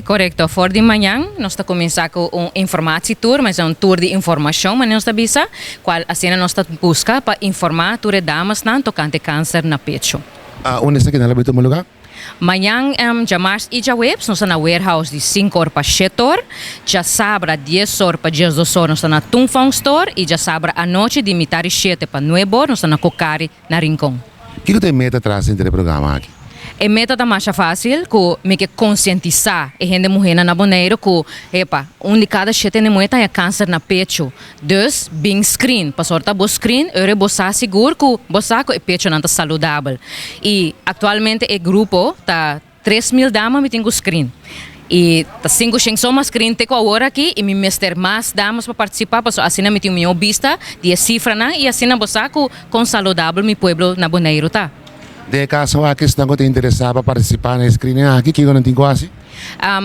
Correcto, for de manhã nós está começar com um informatie tour, mas é um tour de informação, mas nós está bisa, qual assim nós está busca para informar tour damas não tocante câncer na pecho. Onde está que na labito mo lugar? Manhã já março e já webs, nós está na warehouse de 5 horas para 7 horas, já sabra 10 horas para 10 horas nós está na Tungfang Store e já sabra a noite de mitad 7 para 9 horas nós está na Cocari na Rincón. O que tem meta atrás dentro do programa aqui? É meta da mais fácil, que me que conscientizar a gente mulher na boneiro que, epa, de cada 7 mulher tem câncer na pecho. Dus, bem screen, para sorte bo screen, eu bossa seguro que bossa que o pecho não está saudável. E atualmente o grupo tá 3.000 damas me tem screen. E tá 5 só mais screen te com a hora aqui e me mester mais damas para participar, para assim me tem minha vista de cifra na e assim bossa que com saudável mi pueblo na boneiro tá. De caso aqui estão te interessar para participar na screening aqui, que eu não tenho quase?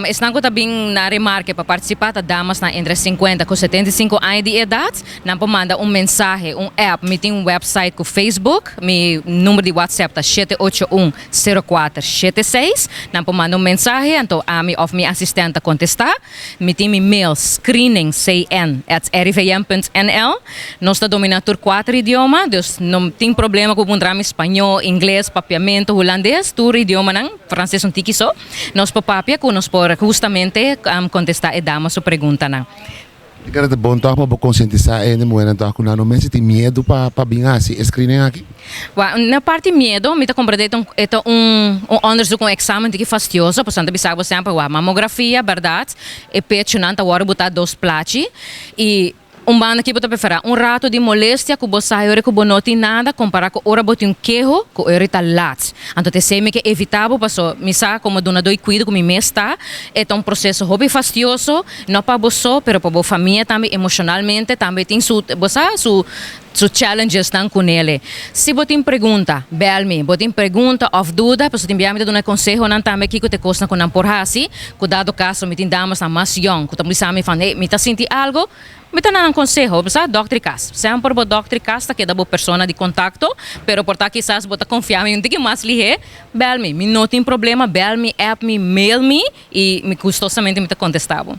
Estão também na remarca para participar da damas na entre 50 e 75 anos de idade. Não pode mandar mensagem, app, me tem website com Facebook, meu número de WhatsApp tá 7810476. Não pode mandar mensagem, então a minha assistente contestar. Me tem e-mail screeningcn@rvm.nl. Nós está dominando 4 idiomas, então não tem problema com o espanhol, inglês, papiamento, holandês, tudo idioma não, francês um tiki só. Nós papapia que nós por justamente contestar e dar sua pergunta não. Eu quero bom toque para conscientizar a mulher então que não mexe tem medo para vir assim screening aqui. Na parte medo, me tá compreendendo onderzoek, exame que fastidioso, portanto bisava sempre mamografia, verdade, e pecho não tá hora botar 2 placi e banda aqui bota preferar rato de moléstia que você sabe que não tem nada comparar com hora botar queijo que hora tá lat. Então te sei que é evitável passou me sa como dona doi cuido com me mesta é um processo hobby fastidioso não para você, pero para a família também emocionalmente também tem su challenges estão com ele. Se você tem pergunta, bel-me. Você tem pergunta ou dúvida, você tem enviar-me um conselho, não também que te custa com não por assim. Cuidado caso me tem damas na mais young, que também sabe me tá sentindo algo, me tá dando um conselho, você Dr. Cas. Sempre o Dr. Cas tá que dá boa pessoa de contato, pero por tá quizás você confiar em um que mais lhe bel-me. Me não tem problema, bel-me, app me, mail me e me custosamente me tá contestado.